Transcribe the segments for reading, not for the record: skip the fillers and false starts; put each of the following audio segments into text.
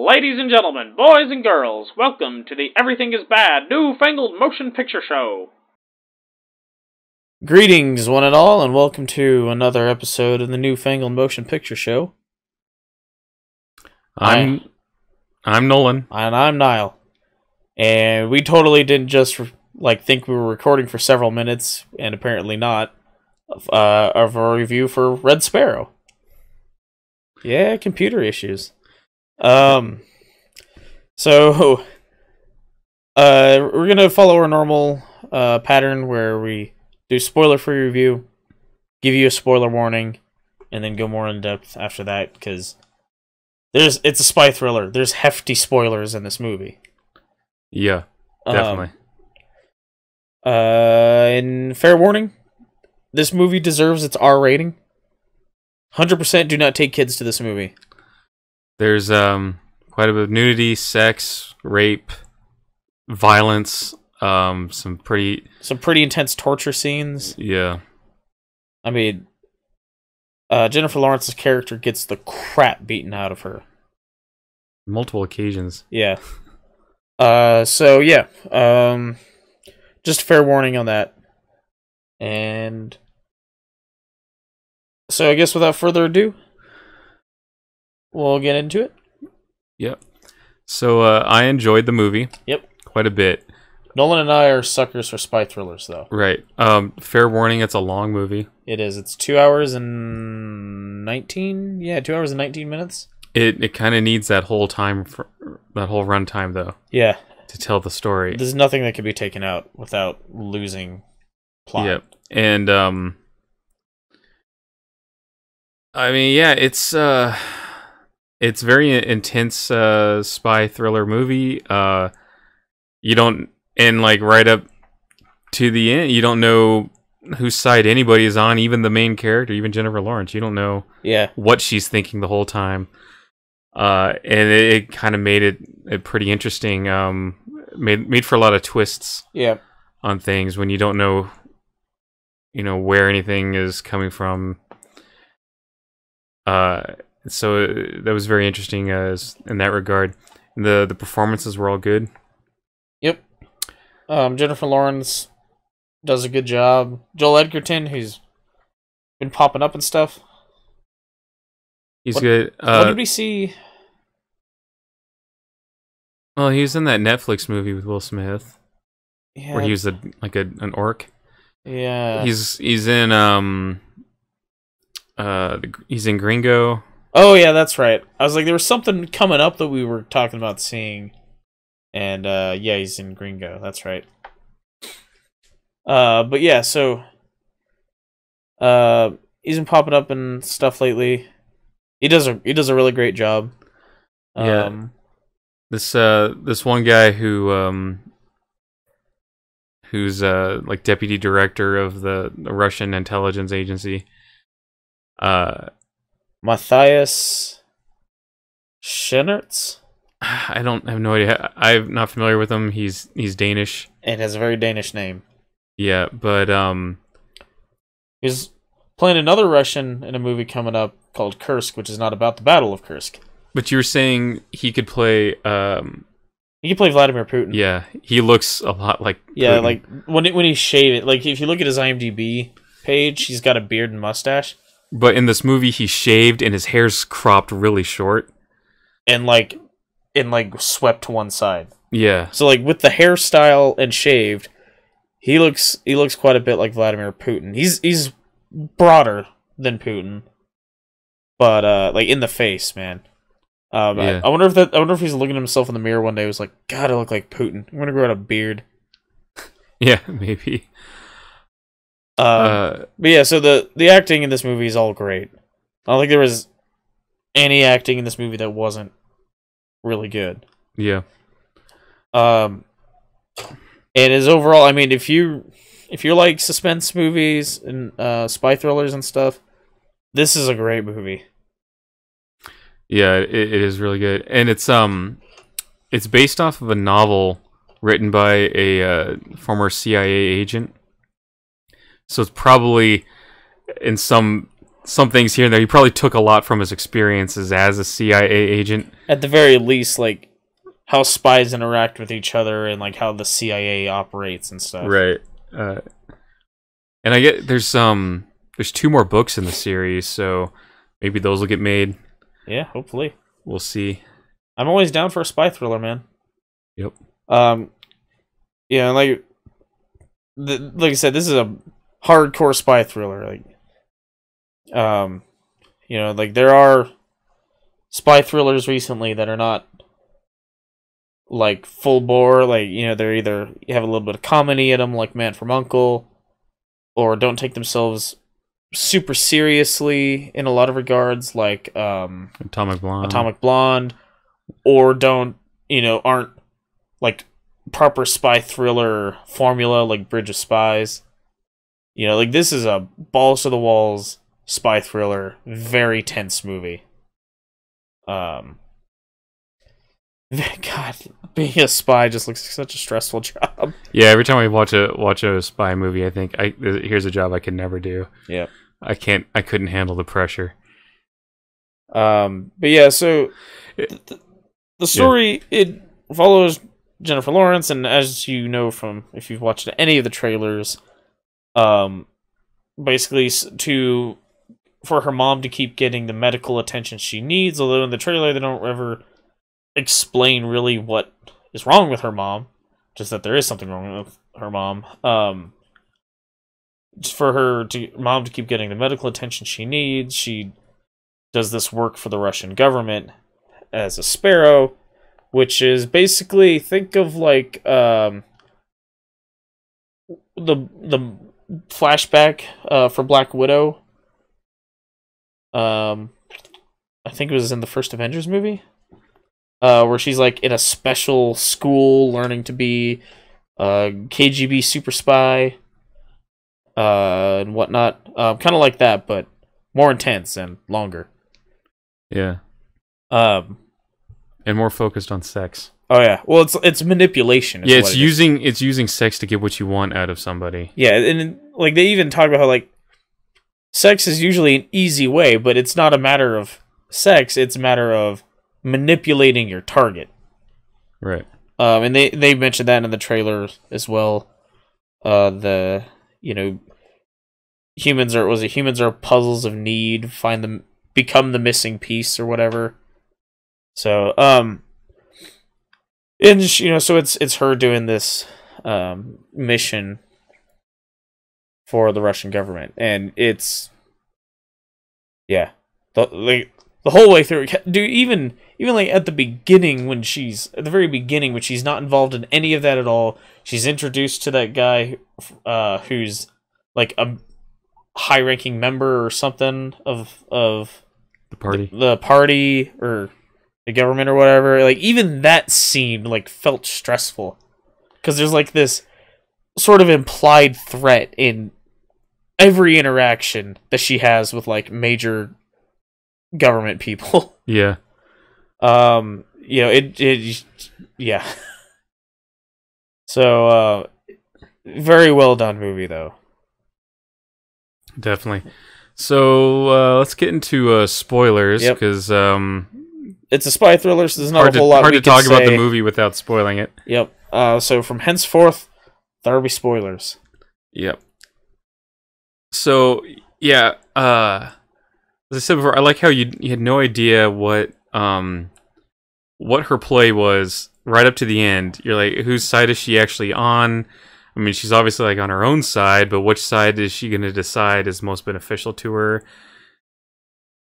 Ladies and gentlemen, boys and girls, welcome to the Everything is Bad New Fangled Motion Picture Show. Greetings, one and all, and welcome to another episode of the New Fangled Motion Picture Show. I'm Nolan. And I'm Niall. And we totally didn't just think we were recording for several minutes, and apparently not, of a review for Red Sparrow. Yeah, computer issues. We're gonna follow our normal pattern where we do spoiler-free review, give you a spoiler warning, and then go more in depth after that, because it's a spy thriller. There's hefty spoilers in this movie. Yeah, definitely. And fair warning, this movie deserves its R rating. 100% do not take kids to this movie. There's quite a bit of nudity, sex, rape, violence, some pretty intense torture scenes. Yeah. I mean, Jennifer Lawrence's character gets the crap beaten out of her. Multiple occasions. Yeah. Just a fair warning on that. And so I guess without further ado, we'll get into it. Yep. So I enjoyed the movie. Yep. Quite a bit. Nolan and I are suckers for spy thrillers, though. Right. Fair warning, it's a long movie. It is. It's 2 hours and 19? Yeah, 2 hours and 19 minutes. It kind of needs that whole time, that whole runtime, though. Yeah. To tell the story. There's nothing that can be taken out without losing plot. Yep. And, I mean, yeah, it's very intense spy thriller movie. You don't, and like right up to the end, you don't know whose side anybody is on, even the main character, even Jennifer Lawrence. You don't know what she's thinking the whole time. And it kind of made it pretty interesting. Made for a lot of twists on things when you don't know, where anything is coming from. So that was very interesting in that regard. The performances were all good. Yep. Jennifer Lawrence does a good job. Joel Edgerton, who's been popping up and stuff. He's good. What did we see? Well, he was in that Netflix movie with Will Smith, Yeah. where he was an orc. Yeah. He's in he's in Gringo. Oh yeah, that's right. I was like, there was something coming up that we were talking about seeing, and he's in Gringo. That's right. But yeah, so he's been popping up and stuff lately. He does a really great job. This one guy who's like deputy director of the Russian intelligence agency. Matthias Schoenaerts? I have no idea. I'm not familiar with him. He's Danish. And has a very Danish name. Yeah, but he's playing another Russian in a movie coming up called Kursk, which is not about the Battle of Kursk. But you were saying he could play He could play Vladimir Putin. Yeah, he looks a lot like Yeah, Putin. like when he's shaved, like if you look at his IMDb page, he's got a beard and mustache. But in this movie, he's shaved and his hair's cropped really short, and swept to one side. Yeah. So like with the hairstyle and shaved, he looks quite a bit like Vladimir Putin. He's broader than Putin, but like in the face, man. I wonder if he's looking at himself in the mirror one day and was like, God, I look like Putin. I'm gonna grow out a beard. Yeah, maybe. But yeah, so the acting in this movie is all great. I don't think there was any acting in this movie that wasn't really good. Yeah. And as overall, I mean, if you like suspense movies and spy thrillers and stuff, this is a great movie. Yeah, it is really good, and it's based off of a novel written by a former CIA agent. So it's probably in some some things here and there. He probably took a lot from his experiences as a CIA agent. At the very least, like how spies interact with each other and like how the CIA operates and stuff. Right. And I get there's 2 more books in the series, so maybe those will get made. Yeah, hopefully. We'll see. I'm always down for a spy thriller, man. Yep. Yeah, like I said, this is a hardcore spy thriller. Like, you know, like there are spy thrillers recently that are not like full bore. Like, you know, they're either you have a little bit of comedy in them, like Man from U.N.C.L.E., or don't take themselves super seriously in a lot of regards, like Atomic Blonde, or don't, you know, aren't like proper spy thriller formula like Bridge of Spies. You know, like this is a balls to the walls spy thriller, very tense movie. God, being a spy just looks like such a stressful job. Yeah, every time I watch a spy movie, I think here's a job I could never do. Yeah. I couldn't handle the pressure. But yeah, so the story, it follows Jennifer Lawrence, and as you know from if you've watched any of the trailers, basically for her mom to keep getting the medical attention she needs, although in the trailer they don't ever explain really what is wrong with her mom, just that there is something wrong with her mom. For her mom to keep getting the medical attention she needs, she does this work for the Russian government as a sparrow, which is basically, think of like the flashback for Black Widow. I think it was in the first Avengers movie, where she's like in a special school learning to be a KGB super spy. And whatnot, kind of like that, but more intense and longer. Yeah. And more focused on sex. Oh yeah, well it's manipulation. Yeah, it's using sex to get what you want out of somebody. Yeah, and like they even talk about how like sex is usually an easy way, but it's not a matter of sex; it's a matter of manipulating your target. Right. And they mentioned that in the trailer as well. You know, humans are puzzles of need, become the missing piece or whatever. So, and you know, so it's her doing this mission for the Russian government, and it's the whole way through. Dude, even like at the very beginning when she's not involved in any of that at all, she's introduced to that guy who's like a high-ranking member or something of the party, the party or the government or whatever. Like even that scene like felt stressful because there's like this sort of implied threat in every interaction that she has with like major government people. Yeah. You know, yeah. So, very well done movie, though. Definitely. So, let's get into spoilers, because it's a spy thriller, so there's not a whole lot hard we to talk can about say. the movie without spoiling it. Yep. So from henceforth, there'll be spoilers. Yep. So, yeah, as I said before, I like how you had no idea what her play was right up to the end. You're like, whose side is she actually on? I mean, she's obviously like on her own side, but which side is she going to decide is most beneficial to her?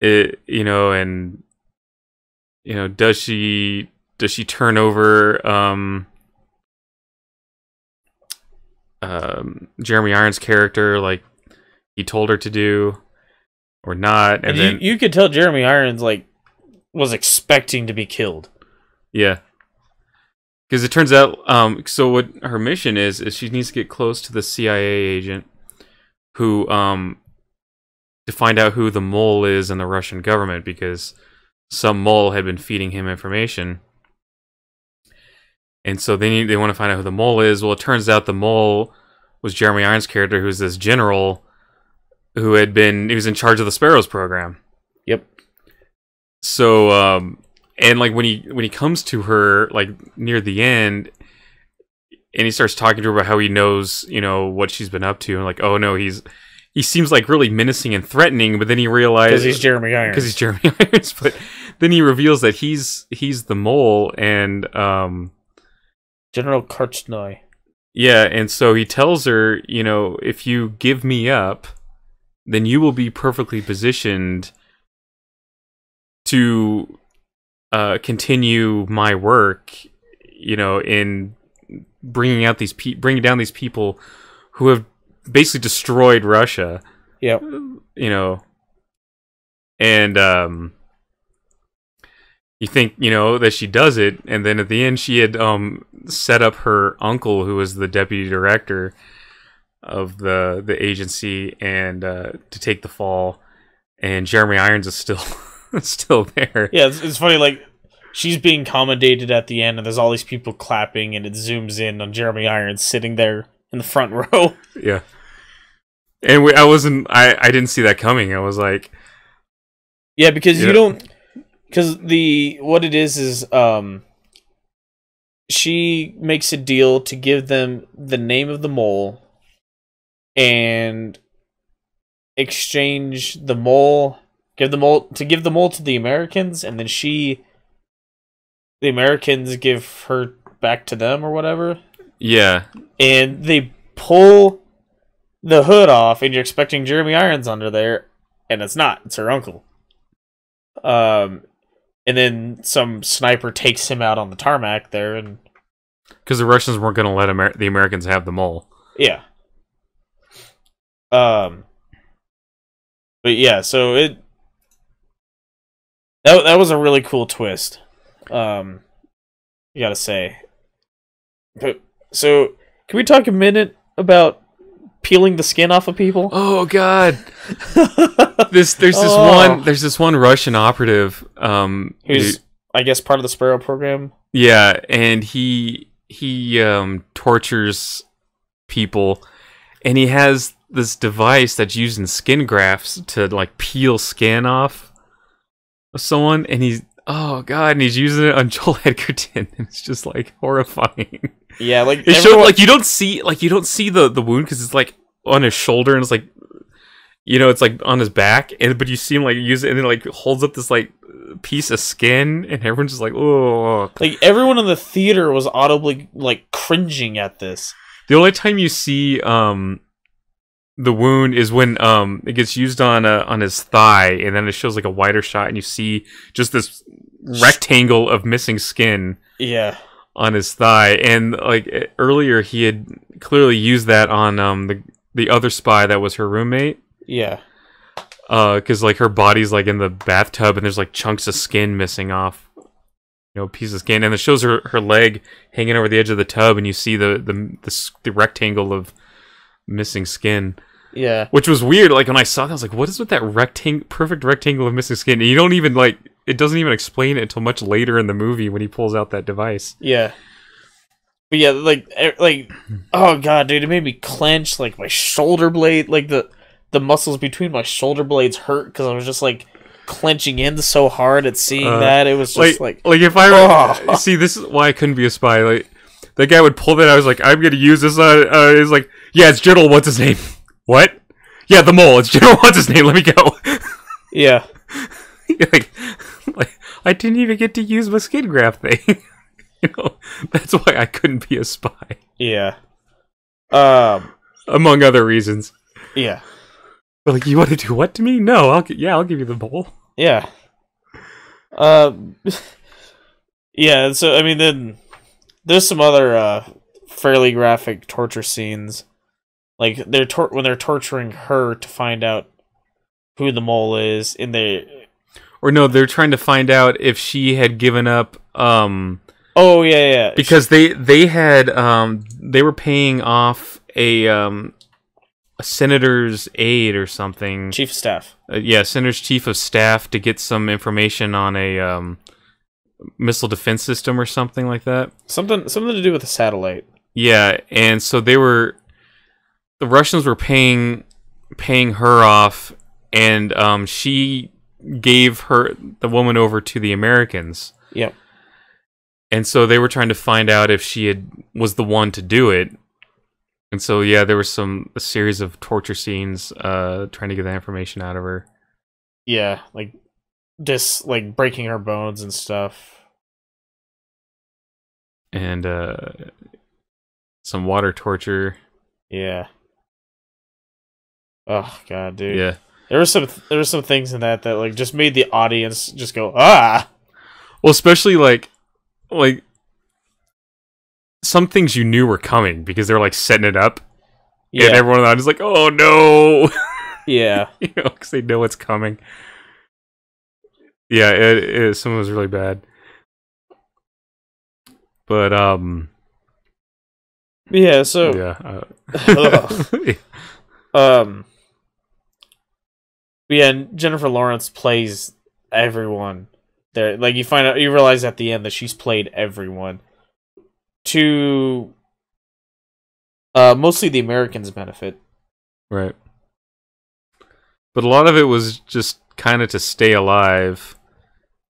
You know, and you know, does she turn over Jeremy Irons' character like he told her to do, or not? And then you could tell Jeremy Irons like was expecting to be killed. Yeah. Because it turns out, so what her mission is she needs to get close to the CIA agent who, to find out who the mole is in the Russian government, because some mole had been feeding him information. And so they want to find out who the mole is. Well, it turns out the mole was Jeremy Irons' character, who's this general he was in charge of the Sparrows program. Yep. So, and like when he comes to her like near the end, and he starts talking to her about how he knows, what she's been up to, and like, oh no, he seems like really menacing and threatening, but then he realizes because he's Jeremy Irons. But then he reveals that he's the mole, and General Karchnoi. Yeah, and so he tells her, if you give me up, then you will be perfectly positioned to continue my work, in bringing down these people who have basically destroyed Russia. Yep. And you think, that she does it, and then at the end she had set up her uncle, who was the deputy director of the agency, and to take the fall, and Jeremy Irons is still there. Yeah, it's funny, like, she's being commendated at the end, and there's all these people clapping, and it zooms in on Jeremy Irons sitting there in the front row. Yeah. And I didn't see that coming. I was like... Yeah, because you don't... Because what it is she makes a deal to give them the name of the mole and exchange the mole, give the mole to the Americans, and then the Americans give her back to them or whatever. Yeah. And they pull the hood off, and you're expecting Jeremy Irons under there, and it's not. It's her uncle. And then some sniper takes him out on the tarmac there, and because the Russians weren't going to let the Americans have the mole. Yeah. But yeah, so that was a really cool twist. You gotta say. But so, can we talk a minute about peeling the skin off of people? Oh God! There's this one Russian operative who's I guess part of the Sparrow program. Yeah, and he tortures people, and he has this device that's used in skin grafts to like peel skin off of someone, and he's using it on Joel Edgerton, and it's just like horrifying. Yeah, like it showed like you don't see the wound because it's like on his shoulder, and it's like it's like on his back, but you see him like use it, and then like holds up this like piece of skin, and everyone's just like, oh. Like everyone in the theater was audibly like cringing at this. The only time you see the wound is when it gets used on his thigh, and then it shows like a wider shot, and you see just this rectangle of missing skin. Yeah. On his thigh, and like earlier he had clearly used that on the other spy that was her roommate. Yeah. Because like her body's like in the bathtub, and there's like chunks of skin missing off, piece of skin, and it shows her leg hanging over the edge of the tub, and you see the rectangle of missing skin. Yeah. Which was weird. Like when I saw that, I was like, what is with that perfect rectangle of missing skin? And you don't even like. It doesn't even explain it until much later in the movie when he pulls out that device. Yeah. But yeah, like, oh god, dude, it made me clench, like, my shoulder blade, like, the muscles between my shoulder blades hurt, because I was just, like, clenching in so hard at seeing that. It was just, like if I see, this is why I couldn't be a spy. Like, that guy would pull that out, I was like, I'm gonna use this, it's like, yeah, it's General, what's his name? What? Yeah, the mole, it's General, what's his name, let me go. Yeah. like, I didn't even get to use my skin graft thing. That's why I couldn't be a spy. Yeah. Among other reasons. Yeah. But like, you want to do what to me? No, I'll give you the bowl. Yeah. Yeah, so, I mean, then there's some other fairly graphic torture scenes. Like, when they're torturing her to find out who the mole is, and Or no, they're trying to find out if she had given up. Oh yeah. Because they had they were paying off a senator's aide or something. Chief of staff. Senator's chief of staff to get some information on a missile defense system or something like that. Something to do with a satellite. Yeah, and so the Russians were paying paying her off, and she gave the woman over to the Americans. Yep. And so they were trying to find out if was the one to do it. And so yeah, there was a series of torture scenes trying to get that information out of her. Yeah, like just like breaking her bones and stuff. And some water torture. Yeah. Oh god, dude. Yeah. There were some things in that like just made the audience just go, ah. Well, especially like some things you knew were coming because they were like setting it up. Yeah. And everyone on is like, oh no. Yeah. You know, because they know what's coming. Yeah, some of it was really bad. But yeah, so yeah, and Jennifer Lawrence plays everyone there. Like you realize at the end that she's played everyone to mostly the Americans' benefit. Right. But a lot of it was just kind of to stay alive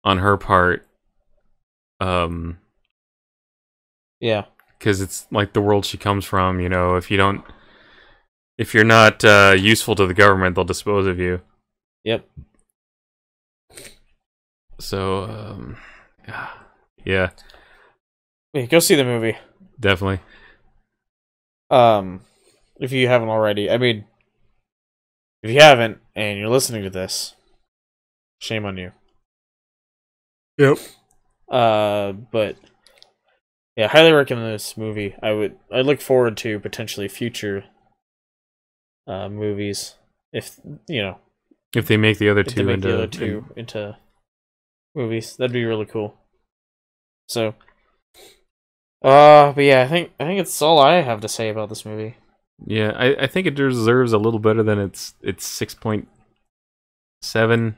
on her part. Yeah. Because it's like the world she comes from, you know, if you're not useful to the government, they'll dispose of you. Yep. So, yeah. Hey, go see the movie. Definitely. If you haven't already. I mean, if you haven't and you're listening to this, shame on you. Yep. But yeah, highly recommend this movie. I look forward to potentially future movies if they make the other two into movies. That'd be really cool. So but yeah, I think it's all I have to say about this movie. Yeah, I think it deserves a little better than its 6.7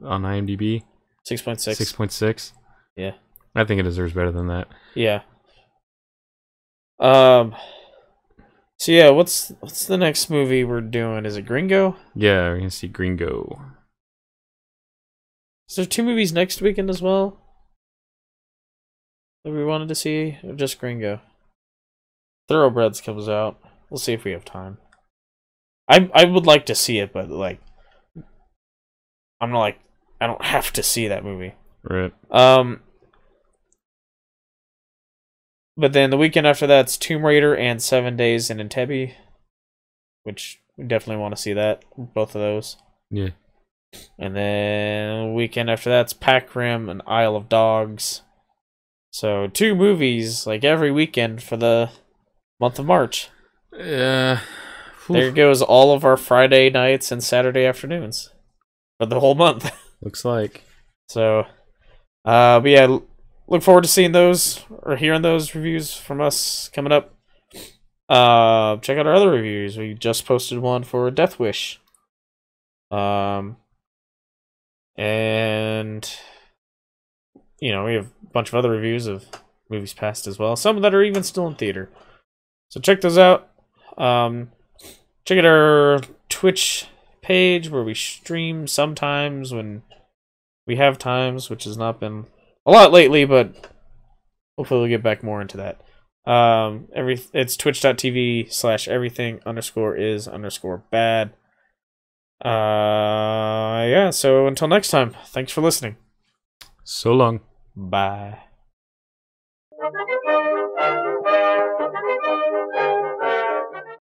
on IMDb. 6.6. 6.6. Yeah. I think it deserves better than that. Yeah. So yeah, what's the next movie we're doing? Is it Gringo? Yeah, we're gonna see Gringo. Is there 2 movies next weekend as well that we wanted to see, or just Gringo? Thoroughbreds comes out. We'll see if we have time. I would like to see it, but like, I'm not like, I don't have to see that movie. Right. But then the weekend after that's Tomb Raider and 7 Days in Entebbe, which we definitely want to see that, both of those. Yeah. And then the weekend after that's Pac Rim and Isle of Dogs. So 2 movies like every weekend for the month of March. Yeah. There goes all of our Friday nights and Saturday afternoons for the whole month. Looks like. So, but yeah, look forward to seeing those or hearing those reviews from us coming up. Check out our other reviews. We just posted one for Death Wish. And we have a bunch of other reviews of movies past as well. Some that are even still in theater. So check those out. Check out our Twitch page where we stream sometimes when we have times, which has not been a lot lately, but hopefully we'll get back more into that. It's twitch.tv/everything_is_bad. Yeah, so until next time, thanks for listening. So long. Bye.